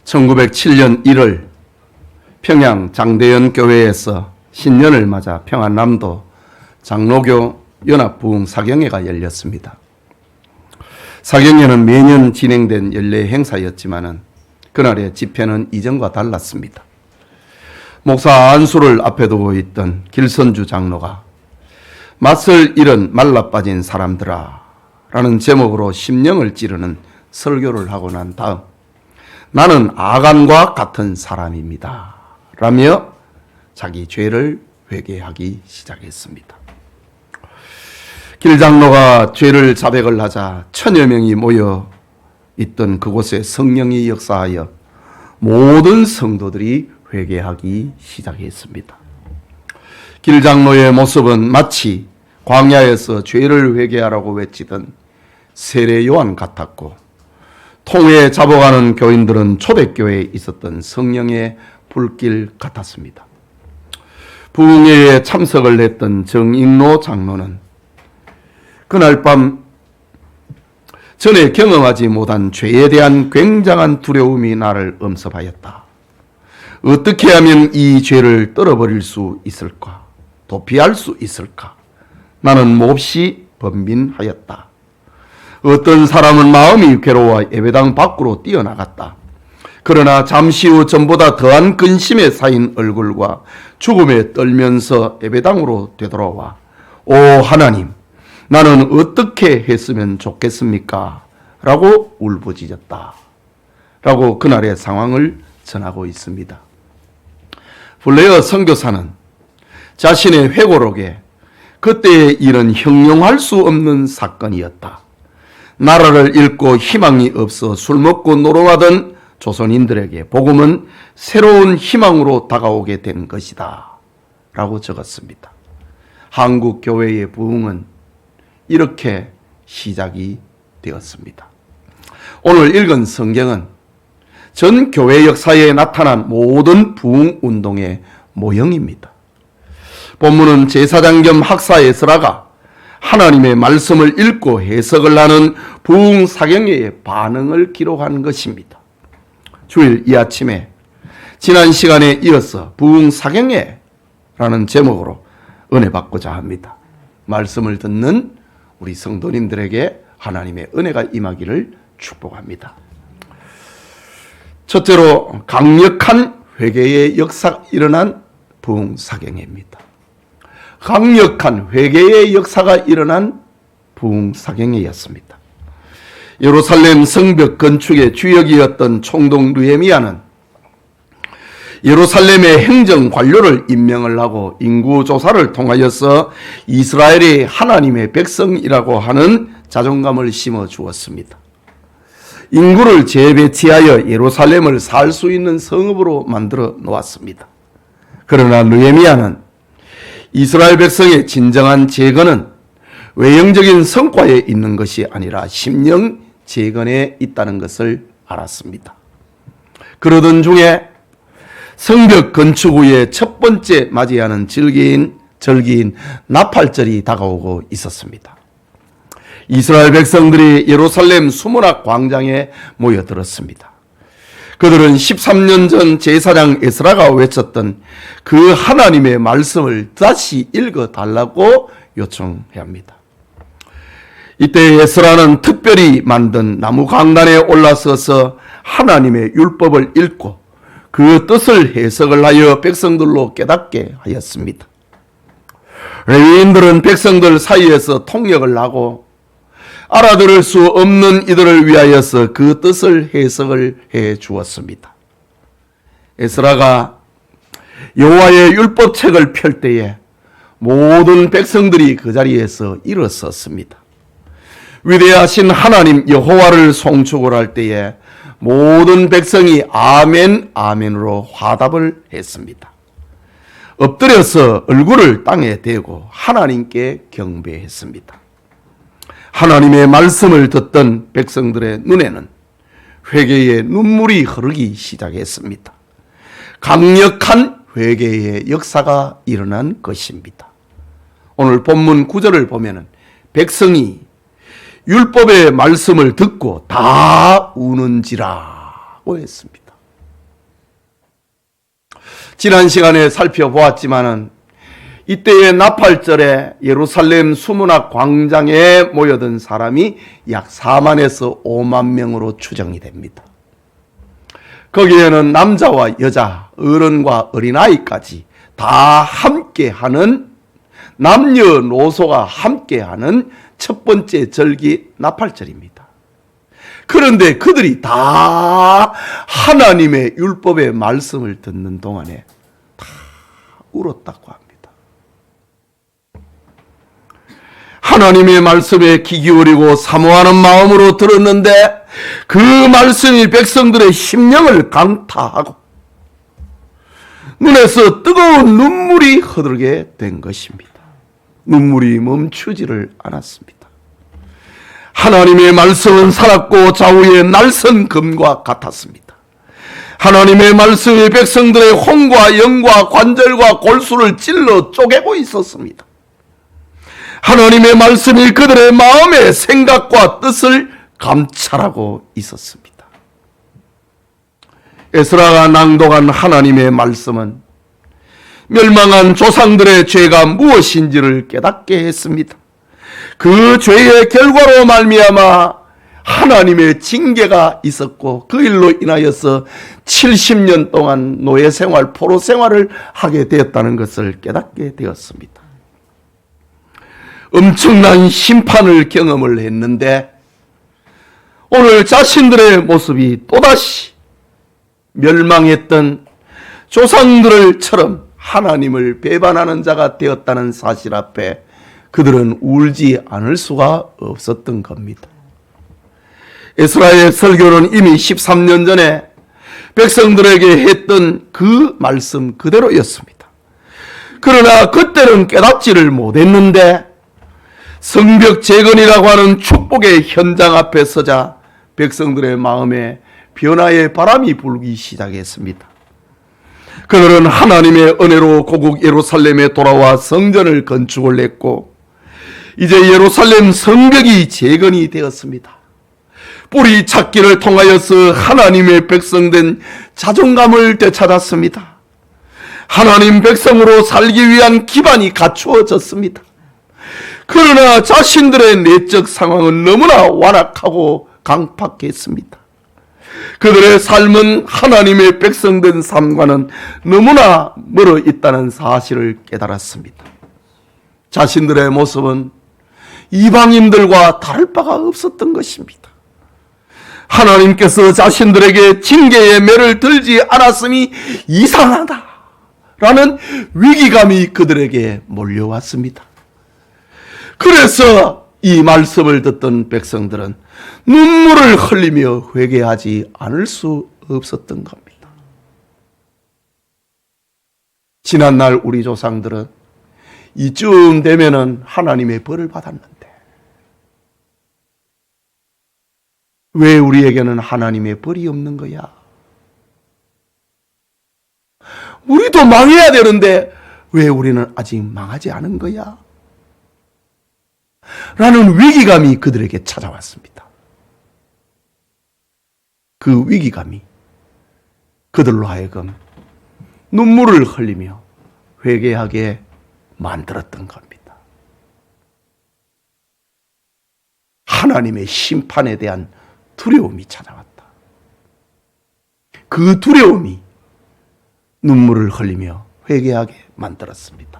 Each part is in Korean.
1907년 1월 평양 장대연 교회에서 신년을 맞아 평안남도 장로교 연합부흥 사경회가 열렸습니다. 사경회는 매년 진행된 연례 행사였지만 그날의 집회는 이전과 달랐습니다. 목사 안수를 앞에 두고 있던 길선주 장로가 맛을 잃은 말라빠진 사람들아 라는 제목으로 심령을 찌르는 설교를 하고 난 다음 나는 아간과 같은 사람입니다 라며 자기 죄를 회개하기 시작했습니다. 길 장로가 죄를 자백을 하자 1000여 명이 모여 있던 그곳에 성령이 역사하여 모든 성도들이 회개하기 시작했습니다. 길 장로의 모습은 마치 광야에서 죄를 회개하라고 외치던 세례 요한 같았고 통에 잡아가는 교인들은 초대교회에 있었던 성령의 불길 같았습니다. 부흥회에 참석을 했던 정익로 장로는 그날 밤 전에 경험하지 못한 죄에 대한 굉장한 두려움이 나를 엄습하였다. 어떻게 하면 이 죄를 떨어버릴 수 있을까? 도피할 수 있을까? 나는 몹시 번민하였다. 어떤 사람은 마음이 괴로워 예배당 밖으로 뛰어나갔다. 그러나 잠시 후 전보다 더한 근심에 쌓인 얼굴과 죽음에 떨면서 예배당으로 되돌아와 오 하나님, 나는 어떻게 했으면 좋겠습니까? 라고 울부짖었다. 라고 그날의 상황을 전하고 있습니다. 블레어 선교사는 자신의 회고록에 그때의 일은 형용할 수 없는 사건이었다. 나라를 잃고 희망이 없어 술 먹고 노름하던 조선인들에게 복음은 새로운 희망으로 다가오게 된 것이다 라고 적었습니다. 한국 교회의 부흥은 이렇게 시작이 되었습니다. 오늘 읽은 성경은 전 교회 역사에 나타난 모든 부흥 운동의 모형입니다. 본문은 제사장 겸 학사 에스라가 하나님의 말씀을 읽고 해석을 하는 부흥 사경회의 반응을 기록한 것입니다. 주일 이 아침에 지난 시간에 이어서 부흥 사경회라는 제목으로 은혜 받고자 합니다. 말씀을 듣는 우리 성도님들에게 하나님의 은혜가 임하기를 축복합니다. 첫째로 강력한 회개의 역사가 일어난 부흥 사경회입니다. 강력한 회개의 역사가 일어난 부흥 사경회였습니다. 예루살렘 성벽 건축의 주역이었던 총독 느헤미야는 예루살렘의 행정 관료를 임명을 하고 인구조사를 통하여서 이스라엘이 하나님의 백성이라고 하는 자존감을 심어 주었습니다. 인구를 재배치하여 예루살렘을 살 수 있는 성읍으로 만들어 놓았습니다. 그러나 느헤미야는 이스라엘 백성의 진정한 재건은 외형적인 성과에 있는 것이 아니라 심령 재건에 있다는 것을 알았습니다. 그러던 중에 성벽 건축 후에 첫 번째 맞이하는 절기인 나팔절이 다가오고 있었습니다. 이스라엘 백성들이 예루살렘 수문학 광장에 모여들었습니다. 그들은 13년 전 제사장 에스라가 외쳤던 그 하나님의 말씀을 다시 읽어달라고 요청해야 합니다. 이때 에스라는 특별히 만든 나무 강단에 올라서서 하나님의 율법을 읽고 그 뜻을 해석을 하여 백성들로 깨닫게 하였습니다. 레위인들은 백성들 사이에서 통역을 하고 알아들을 수 없는 이들을 위하여서 그 뜻을 해석을 해 주었습니다. 에스라가 여호와의 율법책을 펼 때에 모든 백성들이 그 자리에서 일어섰습니다. 위대하신 하나님 여호와를 송축을 할 때에 모든 백성이 아멘 아멘으로 화답을 했습니다. 엎드려서 얼굴을 땅에 대고 하나님께 경배했습니다. 하나님의 말씀을 듣던 백성들의 눈에는 회개의 눈물이 흐르기 시작했습니다. 강력한 회개의 역사가 일어난 것입니다. 오늘 본문 9절을 보면 백성이 율법의 말씀을 듣고 다 우는지라고 했습니다. 지난 시간에 살펴보았지만은 이때의 나팔절에 예루살렘 수문학 광장에 모여든 사람이 약 4만에서 5만 명으로 추정이 됩니다. 거기에는 남자와 여자, 어른과 어린아이까지 다 함께하는, 남녀노소가 함께하는 첫 번째 절기 나팔절입니다. 그런데 그들이 다 하나님의 율법의 말씀을 듣는 동안에 다 울었다고 합니다. 하나님의 말씀에 귀 기울이고 사모하는 마음으로 들었는데 그 말씀이 백성들의 심령을 강타하고 눈에서 뜨거운 눈물이 흐르게 된 것입니다. 눈물이 멈추지를 않았습니다. 하나님의 말씀은 살았고 좌우의 날선 금과 같았습니다. 하나님의 말씀이 백성들의 혼과 영과 관절과 골수를 찔러 쪼개고 있었습니다. 하나님의 말씀이 그들의 마음의 생각과 뜻을 감찰하고 있었습니다. 에스라가 낭독한 하나님의 말씀은 멸망한 조상들의 죄가 무엇인지를 깨닫게 했습니다. 그 죄의 결과로 말미암아 하나님의 징계가 있었고 그 일로 인하여서 70년 동안 노예 생활, 포로 생활을 하게 되었다는 것을 깨닫게 되었습니다. 엄청난 심판을 경험을 했는데 오늘 자신들의 모습이 또다시 멸망했던 조상들처럼 하나님을 배반하는 자가 되었다는 사실 앞에 그들은 울지 않을 수가 없었던 겁니다. 에스라의 설교는 이미 13년 전에 백성들에게 했던 그 말씀 그대로였습니다. 그러나 그때는 깨닫지를 못했는데 성벽 재건이라고 하는 축복의 현장 앞에 서자 백성들의 마음에 변화의 바람이 불기 시작했습니다. 그들은 하나님의 은혜로 고국 예루살렘에 돌아와 성전을 건축을 했고 이제 예루살렘 성벽이 재건이 되었습니다. 뿌리 찾기를 통하여서 하나님의 백성된 자존감을 되찾았습니다. 하나님 백성으로 살기 위한 기반이 갖추어졌습니다. 그러나 자신들의 내적 상황은 너무나 완악하고 강팍했습니다. 그들의 삶은 하나님의 백성된 삶과는 너무나 멀어 있다는 사실을 깨달았습니다. 자신들의 모습은 이방인들과 다를 바가 없었던 것입니다. 하나님께서 자신들에게 징계의 매를 들지 않았음이 이상하다라는 위기감이 그들에게 몰려왔습니다. 그래서 이 말씀을 듣던 백성들은 눈물을 흘리며 회개하지 않을 수 없었던 겁니다. 지난날 우리 조상들은 이쯤 되면은 하나님의 벌을 받았는데 왜 우리에게는 하나님의 벌이 없는 거야? 우리도 망해야 되는데 왜 우리는 아직 망하지 않은 거야? 라는 위기감이 그들에게 찾아왔습니다. 그 위기감이 그들로 하여금 눈물을 흘리며 회개하게 만들었던 겁니다. 하나님의 심판에 대한 두려움이 찾아왔다. 그 두려움이 눈물을 흘리며 회개하게 만들었습니다.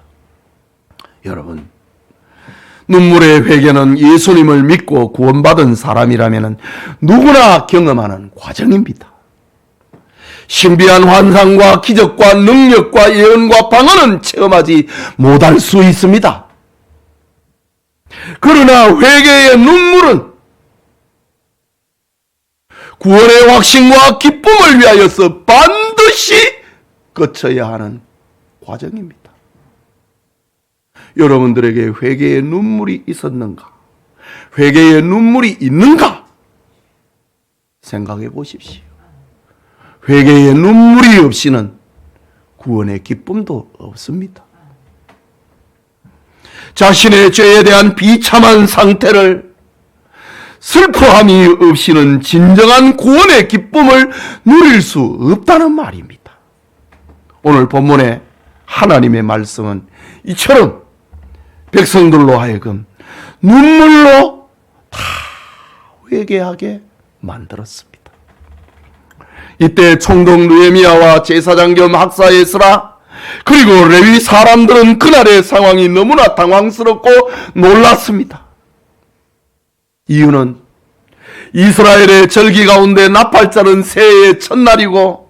여러분, 눈물의 회개는 예수님을 믿고 구원받은 사람이라면 누구나 경험하는 과정입니다. 신비한 환상과 기적과 능력과 예언과 방언은 체험하지 못할 수 있습니다. 그러나 회개의 눈물은 구원의 확신과 기쁨을 위하여서 반드시 거쳐야 하는 과정입니다. 여러분들에게 회개의 눈물이 있었는가? 회개의 눈물이 있는가? 생각해 보십시오. 회개의 눈물이 없이는 구원의 기쁨도 없습니다. 자신의 죄에 대한 비참한 상태를 슬퍼함이 없이는 진정한 구원의 기쁨을 누릴 수 없다는 말입니다. 오늘 본문의 하나님의 말씀은 이처럼 백성들로 하여금 눈물로 다 회개하게 만들었습니다. 이때 총독 느헤미야와 제사장 겸 학사 에스라 그리고 레위 사람들은 그날의 상황이 너무나 당황스럽고 놀랐습니다. 이유는 이스라엘의 절기 가운데 나팔자는 새해의 첫날이고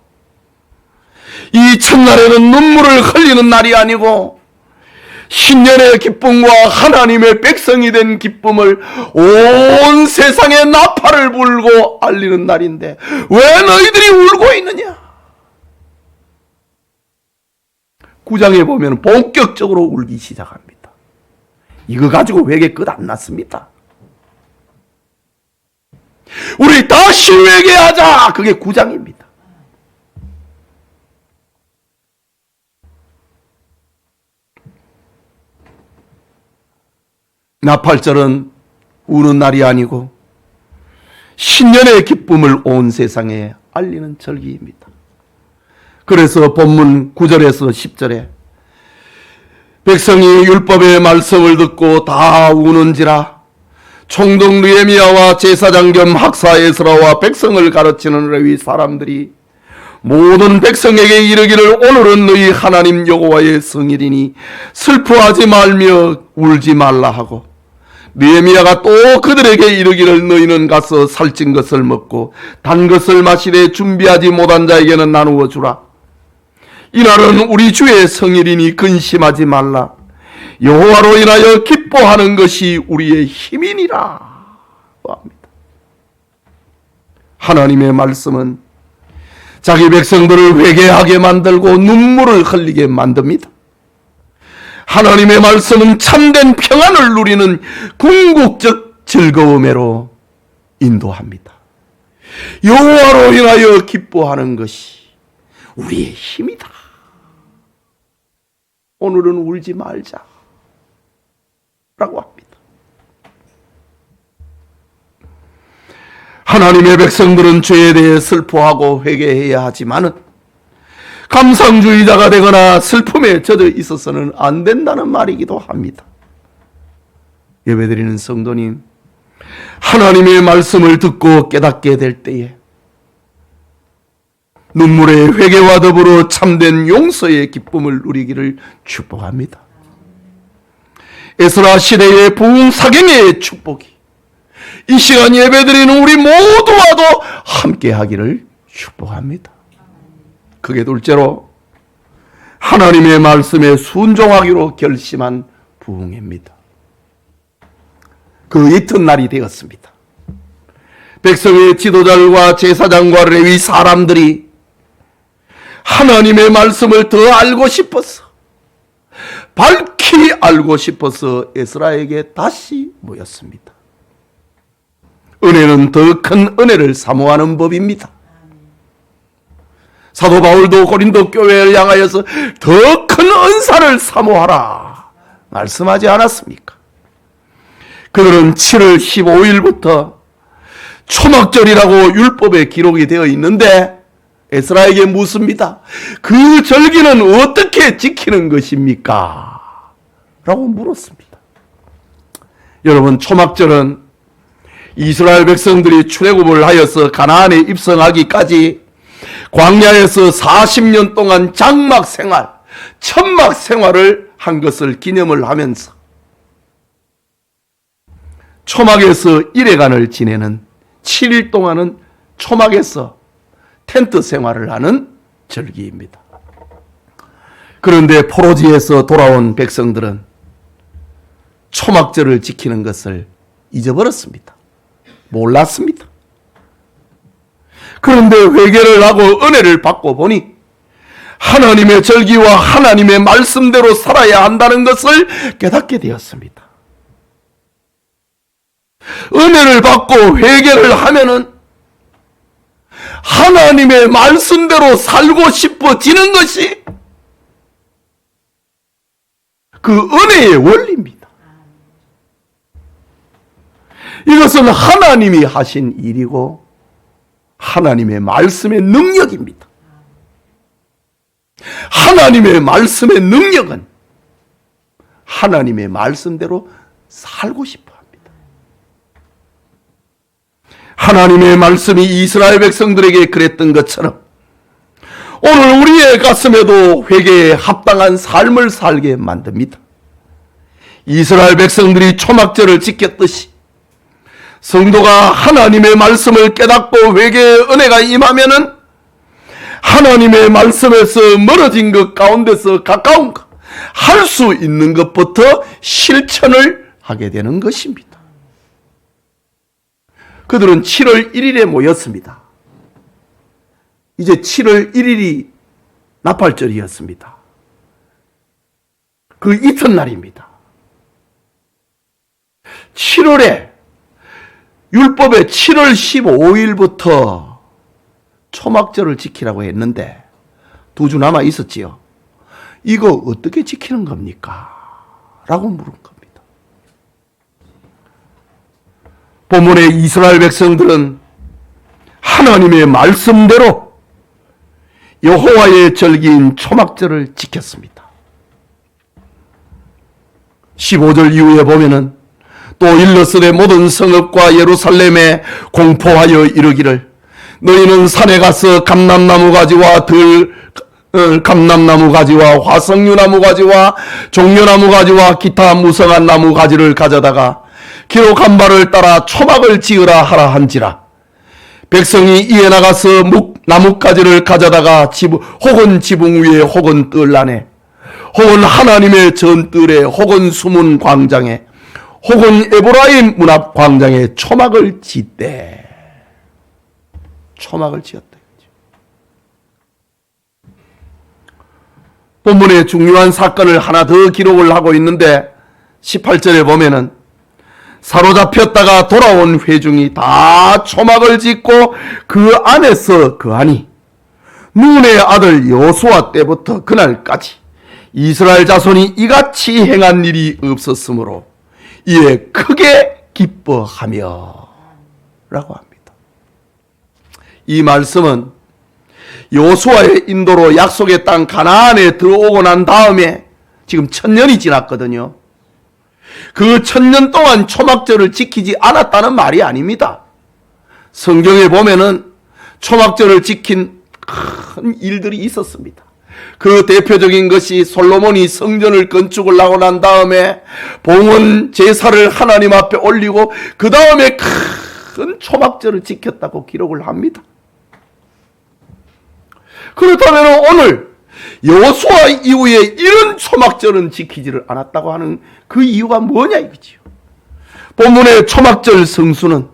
이 첫날에는 눈물을 흘리는 날이 아니고 신년의 기쁨과 하나님의 백성이 된 기쁨을 온 세상에 나팔을 불고 알리는 날인데 왜 너희들이 울고 있느냐? 9장에 보면 본격적으로 울기 시작합니다. 이거 가지고 회개 끝 안 났습니다. 우리 다시 회개하자. 그게 9장입니다. 나팔절은 우는 날이 아니고 신년의 기쁨을 온 세상에 알리는 절기입니다. 그래서 본문 9절에서 10절에 백성이 율법의 말씀을 듣고 다 우는지라 총독 느헤미야와 제사장 겸 학사 에스라와 백성을 가르치는 레위 사람들이 모든 백성에게 이르기를 오늘은 너희 하나님 여호와의 성일이니 슬퍼하지 말며 울지 말라 하고 느헤미야가 또 그들에게 이르기를 너희는 가서 살찐 것을 먹고 단 것을 마시되 준비하지 못한 자에게는 나누어 주라. 이날은 우리 주의 성일이니 근심하지 말라. 여호와로 인하여 기뻐하는 것이 우리의 힘이니라 합니다. 하나님의 말씀은 자기 백성들을 회개하게 만들고 눈물을 흘리게 만듭니다. 하나님의 말씀은 참된 평안을 누리는 궁극적 즐거움으로 인도합니다. 여호와로 인하여 기뻐하는 것이 우리의 힘이다. 오늘은 울지 말자 라고 합니다. 하나님의 백성들은 죄에 대해 슬퍼하고 회개해야 하지만은 감상주의자가 되거나 슬픔에 젖어 있어서는 안 된다는 말이기도 합니다. 예배드리는 성도님, 하나님의 말씀을 듣고 깨닫게 될 때에 눈물의 회개와 더불어 참된 용서의 기쁨을 누리기를 축복합니다. 에스라 시대의 부흥사경의 축복이 이 시간 예배드리는 우리 모두와도 함께하기를 축복합니다. 그게 둘째로 하나님의 말씀에 순종하기로 결심한 부흥회입니다. 그 이튿날이 되었습니다. 백성의 지도자들과 제사장과 레위 사람들이 하나님의 말씀을 더 알고 싶어서 밝히 알고 싶어서 에스라에게 다시 모였습니다. 은혜는 더 큰 은혜를 사모하는 법입니다. 사도 바울도 고린도 교회를 향하여서 더 큰 은사를 사모하라 말씀하지 않았습니까? 그들은 7월 15일부터 초막절이라고 율법에 기록이 되어 있는데 에스라에게 묻습니다. 그 절기는 어떻게 지키는 것입니까? 라고 물었습니다. 여러분, 초막절은 이스라엘 백성들이 출애굽을 하여서 가나안에 입성하기까지 광야에서 40년 동안 장막 생활, 천막 생활을 한 것을 기념을 하면서 초막에서 1회간을 지내는 7일 동안은 초막에서 텐트 생활을 하는 절기입니다. 그런데 포로지에서 돌아온 백성들은 초막절을 지키는 것을 잊어버렸습니다. 몰랐습니다. 그런데 회개를 하고 은혜를 받고 보니 하나님의 절기와 하나님의 말씀대로 살아야 한다는 것을 깨닫게 되었습니다. 은혜를 받고 회개를 하면은 하나님의 말씀대로 살고 싶어지는 것이 그 은혜의 원리입니다. 이것은 하나님이 하신 일이고 하나님의 말씀의 능력입니다. 하나님의 말씀의 능력은 하나님의 말씀대로 살고 싶어 합니다. 하나님의 말씀이 이스라엘 백성들에게 그랬던 것처럼 오늘 우리의 가슴에도 회개에 합당한 삶을 살게 만듭니다. 이스라엘 백성들이 초막절을 지켰듯이 성도가 하나님의 말씀을 깨닫고 회개의 은혜가 임하면은 하나님의 말씀에서 멀어진 것 가운데서 가까운 것, 할 수 있는 것부터 실천을 하게 되는 것입니다. 그들은 7월 1일에 모였습니다. 이제 7월 1일이 나팔절이었습니다. 그 이튿날입니다. 7월에 율법에 7월 15일부터 초막절을 지키라고 했는데 2주 남아 있었지요. 이거 어떻게 지키는 겁니까? 라고 물은 겁니다. 본문의 이스라엘 백성들은 하나님의 말씀대로 여호와의 절기인 초막절을 지켰습니다. 15절 이후에 보면은 또 일러스되 모든 성읍과 예루살렘에 공포하여 이르기를 너희는 산에 가서 감람나무 가지와 감람나무 가지와 화석류나무 가지와 종려나무 가지와 기타 무성한 나무 가지를 가져다가 기록한 바를 따라 초막을 지으라 하라 한지라. 백성이 이에 나가서 나뭇가지를 가져다가 혹은 지붕 위에 혹은 뜰 안에 혹은 하나님의 전뜰에 혹은 숨은 광장에 혹은 에브라임 문 앞 광장에 초막을 짓되 초막을 지었다. 본문에 중요한 사건을 하나 더 기록을 하고 있는데 18절에 보면은 사로잡혔다가 돌아온 회중이 다 초막을 짓고 그 안에서 거하니 눈의 아들 여호수아 때부터 그날까지 이스라엘 자손이 이같이 행한 일이 없었으므로 이에 크게 기뻐하며 라고 합니다. 이 말씀은 여호수아의 인도로 약속의 땅 가나안에 들어오고 난 다음에 지금 1000년이 지났거든요. 그 1000년 동안 초막절을 지키지 않았다는 말이 아닙니다. 성경에 보면은 초막절을 지킨 큰 일들이 있었습니다. 그 대표적인 것이 솔로몬이 성전을 건축을 하고 난 다음에 봉헌 제사를 하나님 앞에 올리고 그 다음에 큰 초막절을 지켰다고 기록을 합니다. 그렇다면 오늘 여호수아 이후에 이런 초막절은 지키지를 않았다고 하는 그 이유가 뭐냐 이거지요. 본문의 초막절 성수는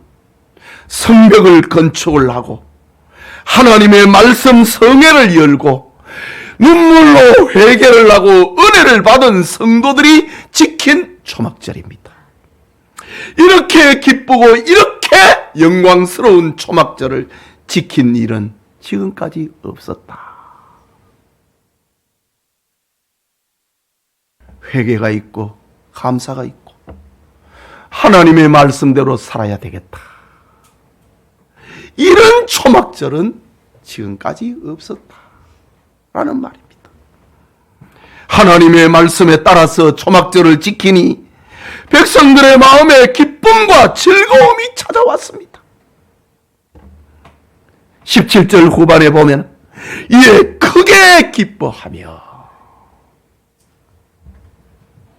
성벽을 건축을 하고 하나님의 말씀 성회를 열고 눈물로 회개를 하고 은혜를 받은 성도들이 지킨 초막절입니다. 이렇게 기쁘고 이렇게 영광스러운 초막절을 지킨 일은 지금까지 없었다. 회개가 있고 감사가 있고 하나님의 말씀대로 살아야 되겠다. 이런 초막절은 지금까지 없었다라는 말입니다. 하나님의 말씀에 따라서 초막절을 지키니 백성들의 마음에 기쁨과 즐거움이 찾아왔습니다. 17절 후반에 보면 이에 크게 기뻐하며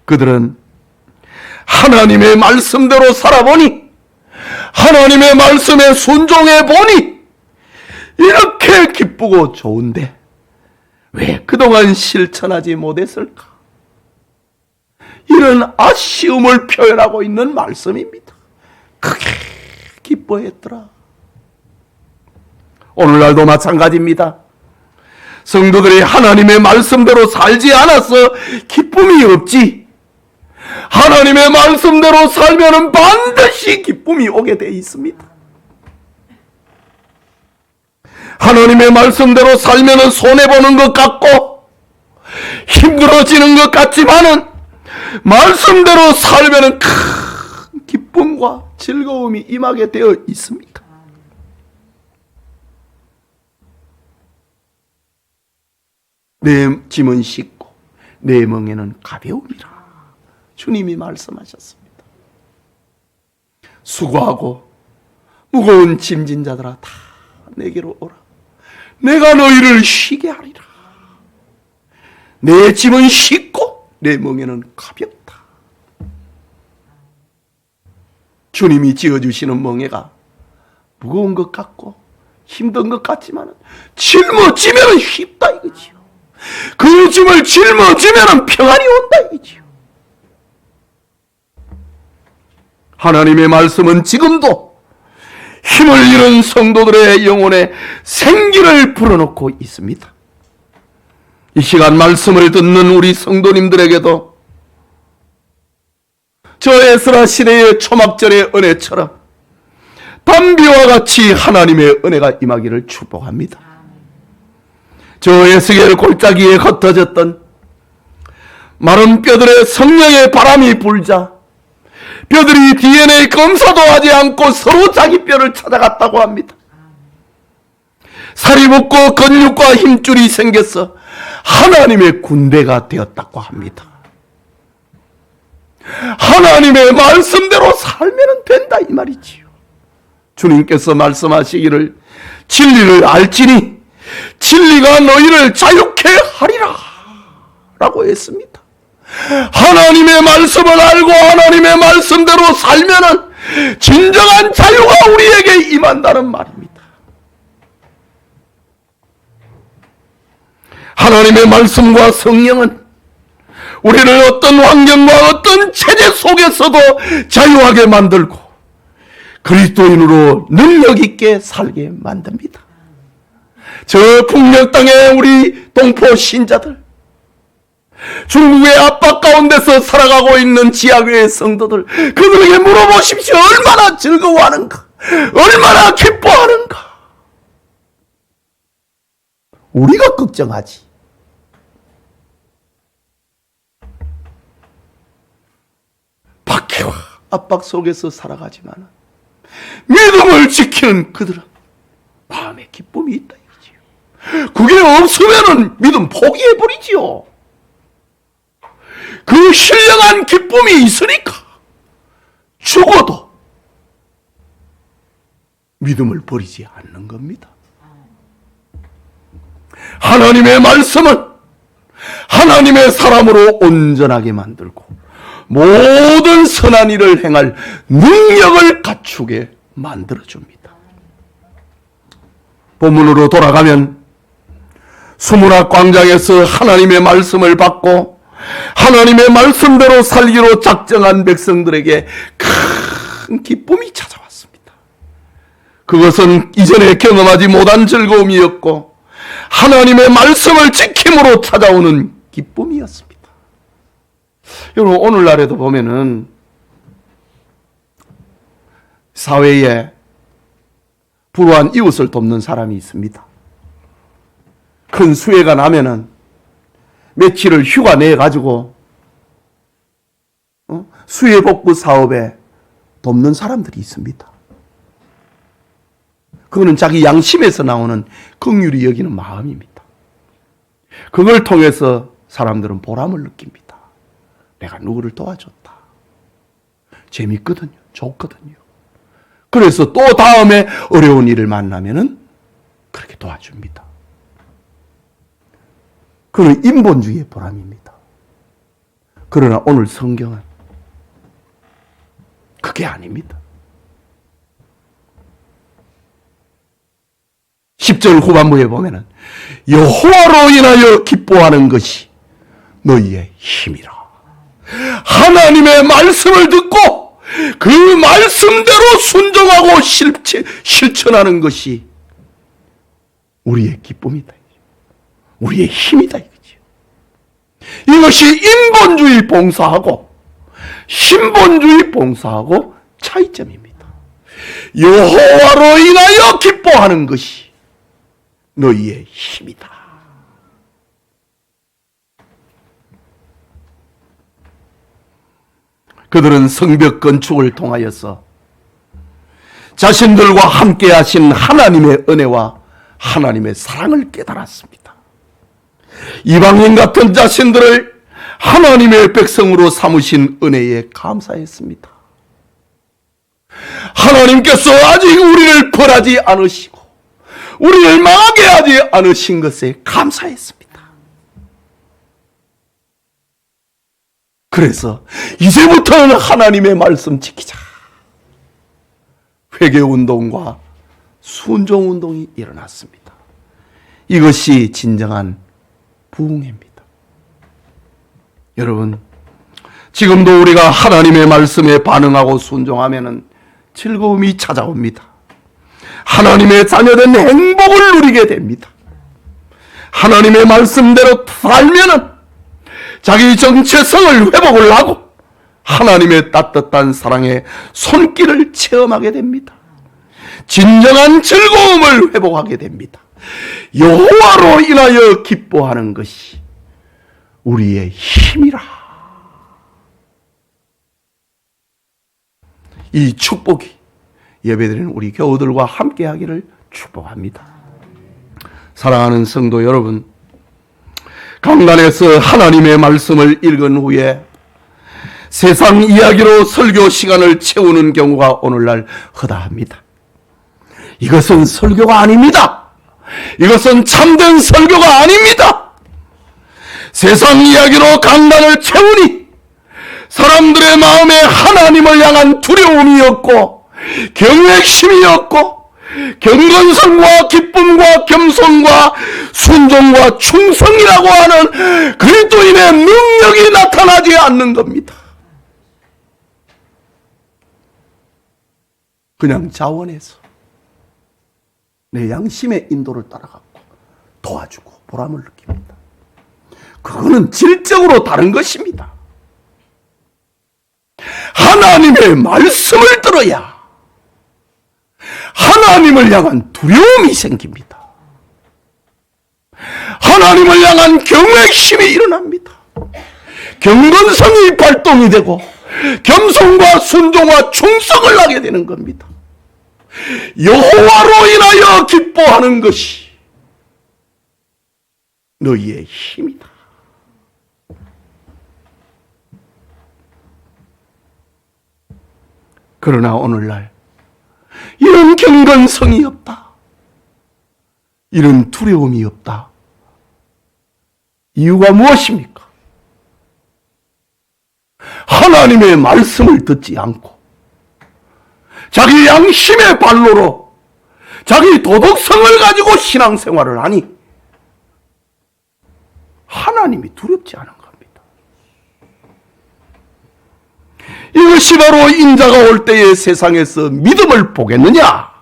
그들은 하나님의 말씀대로 살아보니 하나님의 말씀에 순종해 보니 이렇게 기쁘고 좋은데 왜 그동안 실천하지 못했을까? 이런 아쉬움을 표현하고 있는 말씀입니다. 크게 기뻐했더라. 오늘날도 마찬가지입니다. 성도들이 하나님의 말씀대로 살지 않아서 기쁨이 없지, 하나님의 말씀대로 살면 반드시 기쁨이 오게 되어 있습니다. 하나님의 말씀대로 살면 손해보는 것 같고 힘들어지는 것 같지만은 말씀대로 살면 큰 기쁨과 즐거움이 임하게 되어 있습니다. 내 짐은 쉽고 내 멍에는 가벼움이라. 주님이 말씀하셨습니다. 수고하고 무거운 짐진 자들아 다 내게로 오라. 내가 너희를 쉬게 하리라. 내 짐은 쉽고 내 멍에는 가볍다. 주님이 지어주시는 멍에가 무거운 것 같고 힘든 것 같지만 짊어지면 쉽다 이거지요. 그 짐을 짊어지면 평안이 온다 이거지요. 하나님의 말씀은 지금도 힘을 잃은 성도들의 영혼에 생기를 불어넣고 있습니다. 이 시간 말씀을 듣는 우리 성도님들에게도 저 에스라 시대의 초막절의 은혜처럼 밤비와 같이 하나님의 은혜가 임하기를 축복합니다. 저 에스겔 골짜기에 흩어졌던 마른 뼈들의 성령의 바람이 불자 뼈들이 DNA 검사도 하지 않고 서로 자기 뼈를 찾아갔다고 합니다. 살이 붙고 근육과 힘줄이 생겨서 하나님의 군대가 되었다고 합니다. 하나님의 말씀대로 살면 된다 이 말이지요. 주님께서 말씀하시기를 진리를 알지니 진리가 너희를 자유케 하리라 라고 했습니다. 하나님의 말씀을 알고 하나님의 말씀대로 살면은 진정한 자유가 우리에게 임한다는 말입니다. 하나님의 말씀과 성령은 우리를 어떤 환경과 어떤 체제 속에서도 자유하게 만들고 그리스도인으로 능력 있게 살게 만듭니다. 저 북녘 땅의 우리 동포 신자들, 중국의 압박 가운데서 살아가고 있는 지하교회 성도들, 그들에게 물어보십시오. 얼마나 즐거워하는가, 얼마나 기뻐하는가. 우리가 걱정하지. 박해와 압박 속에서 살아가지만 믿음을 지키는 그들은 마음에 기쁨이 있다 이거지요. 그게 없으면 믿음 포기해버리지요. 그 신령한 기쁨이 있으니까 죽어도 믿음을 버리지 않는 겁니다. 하나님의 말씀은 하나님의 사람으로 온전하게 만들고 모든 선한 일을 행할 능력을 갖추게 만들어줍니다. 본문으로 돌아가면 수문학 광장에서 하나님의 말씀을 받고 하나님의 말씀대로 살기로 작정한 백성들에게 큰 기쁨이 찾아왔습니다. 그것은 이전에 경험하지 못한 즐거움이었고 하나님의 말씀을 지킴으로 찾아오는 기쁨이었습니다. 여러분, 오늘날에도 보면은 사회에 불우한 이웃을 돕는 사람이 있습니다. 큰 수해가 나면은 며칠을 휴가 내가지고 수해 복구 사업에 돕는 사람들이 있습니다. 그거는 자기 양심에서 나오는 긍휼히 여기는 마음입니다. 그걸 통해서 사람들은 보람을 느낍니다. 내가 누구를 도와줬다. 재밌거든요. 좋거든요. 그래서 또 다음에 어려운 일을 만나면은 그렇게 도와줍니다. 그는 인본주의의 보람입니다. 그러나 오늘 성경은 그게 아닙니다. 10절 후반부에 보면은 여호와로 인하여 기뻐하는 것이 너희의 힘이라. 하나님의 말씀을 듣고 그 말씀대로 순종하고 실천하는 것이 우리의 기쁨이다. 우리의 힘이다 이거지. 이것이 인본주의 봉사하고 신본주의 봉사하고 차이점입니다. 여호와로 인하여 기뻐하는 것이 너희의 힘이다. 그들은 성벽 건축을 통하여서 자신들과 함께 하신 하나님의 은혜와 하나님의 사랑을 깨달았습니다. 이방인 같은 자신들을 하나님의 백성으로 삼으신 은혜에 감사했습니다. 하나님께서 아직 우리를 벌하지 않으시고 우리를 망하게 하지 않으신 것에 감사했습니다. 그래서 이제부터는 하나님의 말씀 지키자. 회개운동과 순종운동이 일어났습니다. 이것이 진정한 부흥회입니다. 여러분, 지금도 우리가 하나님의 말씀에 반응하고 순종하면 즐거움이 찾아옵니다. 하나님의 자녀된 행복을 누리게 됩니다. 하나님의 말씀대로 살면 자기 정체성을 회복을 하고 하나님의 따뜻한 사랑의 손길을 체험하게 됩니다. 진정한 즐거움을 회복하게 됩니다. 여호와로 인하여 기뻐하는 것이 우리의 힘이라. 이 축복이 예배드리는 우리 교우들과 함께하기를 축복합니다. 사랑하는 성도 여러분, 강단에서 하나님의 말씀을 읽은 후에 세상 이야기로 설교 시간을 채우는 경우가 오늘날 허다합니다. 이것은 설교가 아닙니다. 이것은 참된 설교가 아닙니다. 세상 이야기로 강단을 채우니 사람들의 마음에 하나님을 향한 두려움이 없고 경외심이 없고 경건성과 기쁨과 겸손과 순종과 충성이라고 하는 그리스도인의 능력이 나타나지 않는 겁니다. 그냥 자원해서 내 양심의 인도를 따라가고 도와주고 보람을 느낍니다. 그거는 질적으로 다른 것입니다. 하나님의 말씀을 들어야 하나님을 향한 두려움이 생깁니다. 하나님을 향한 경외심이 일어납니다. 경건성이 발동이 되고 겸손과 순종과 충성을 하게 되는 겁니다. 여호와로 인하여 기뻐하는 것이 너희의 힘이다. 그러나 오늘날 이런 경건성이 없다. 이런 두려움이 없다. 이유가 무엇입니까? 하나님의 말씀을 듣지 않고 자기 양심의 발로로 자기 도덕성을 가지고 신앙생활을 하니 하나님이 두렵지 않은 겁니다. 이것이 바로 인자가 올 때의 세상에서 믿음을 보겠느냐?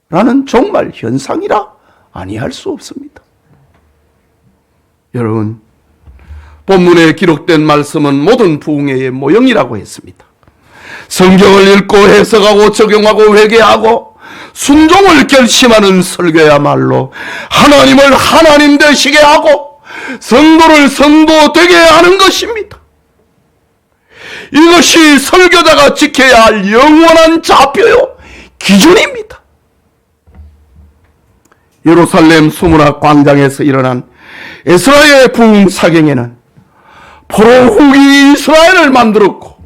라는 정말 현상이라 아니할 수 없습니다. 여러분, 본문에 기록된 말씀은 모든 부흥회의 모형이라고 했습니다. 성경을 읽고 해석하고 적용하고 회개하고 순종을 결심하는 설교야말로 하나님을 하나님 되시게 하고 성도를 성도 되게 하는 것입니다. 이것이 설교자가 지켜야 할 영원한 좌표요 기준입니다. 예루살렘 수문학 광장에서 일어난 에스라의 부흥 사경에는 포로 후기 이스라엘을 만들었고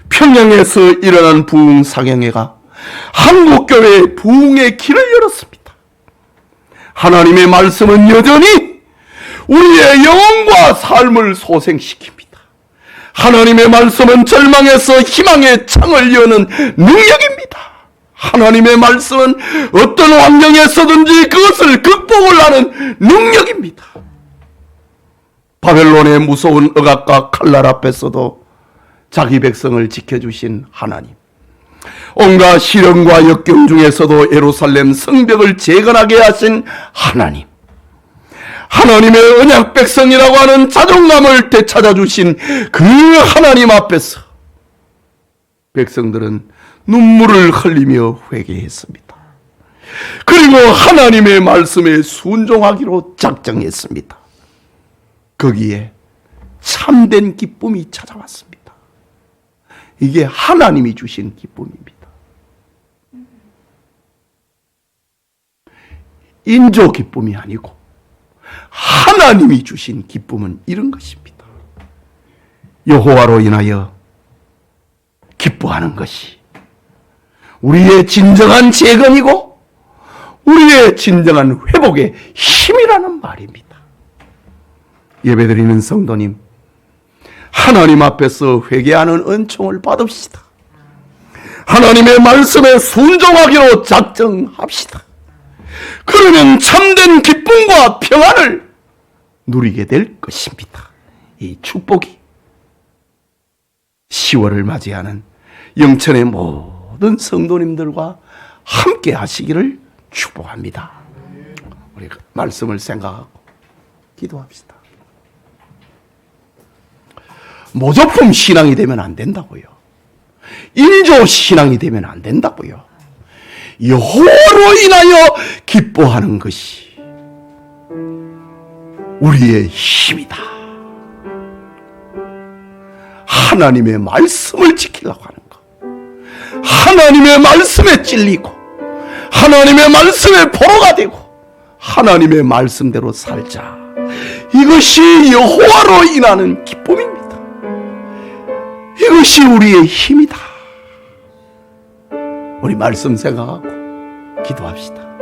평양에서 일어난 부흥 사경회가 한국교회의 부흥의 길을 열었습니다. 하나님의 말씀은 여전히 우리의 영혼과 삶을 소생시킵니다. 하나님의 말씀은 절망에서 희망의 창을 여는 능력입니다. 하나님의 말씀은 어떤 환경에서든지 그것을 극복을 하는 능력입니다. 바벨론의 무서운 억압과 칼날 앞에서도 자기 백성을 지켜주신 하나님, 온갖 시련과 역경 중에서도 예루살렘 성벽을 재건하게 하신 하나님, 하나님의 언약 백성이라고 하는 자존감을 되찾아주신 그 하나님 앞에서 백성들은 눈물을 흘리며 회개했습니다. 그리고 하나님의 말씀에 순종하기로 작정했습니다. 거기에 참된 기쁨이 찾아왔습니다. 이게 하나님이 주신 기쁨입니다. 인조 기쁨이 아니고 하나님이 주신 기쁨은 이런 것입니다. 여호와로 인하여 기뻐하는 것이 우리의 진정한 재건이고 우리의 진정한 회복의 힘이라는 말입니다. 예배드리는 성도님, 하나님 앞에서 회개하는 은총을 받읍시다. 하나님의 말씀에 순종하기로 작정합시다. 그러면 참된 기쁨과 평안을 누리게 될 것입니다. 이 축복이 10월을 맞이하는 영천의 모든 성도님들과 함께 하시기를 축복합니다. 우리 말씀을 생각하고 기도합시다. 모조품 신앙이 되면 안 된다고요. 인조 신앙이 되면 안 된다고요. 여호와로 인하여 기뻐하는 것이 우리의 힘이다. 하나님의 말씀을 지키려고 하는 것, 하나님의 말씀에 찔리고 하나님의 말씀에 보로가 되고 하나님의 말씀대로 살자. 이것이 여호와로 인하는 기쁨입니다. 이것이 우리의 힘이다. 우리 말씀 생각하고 기도합시다.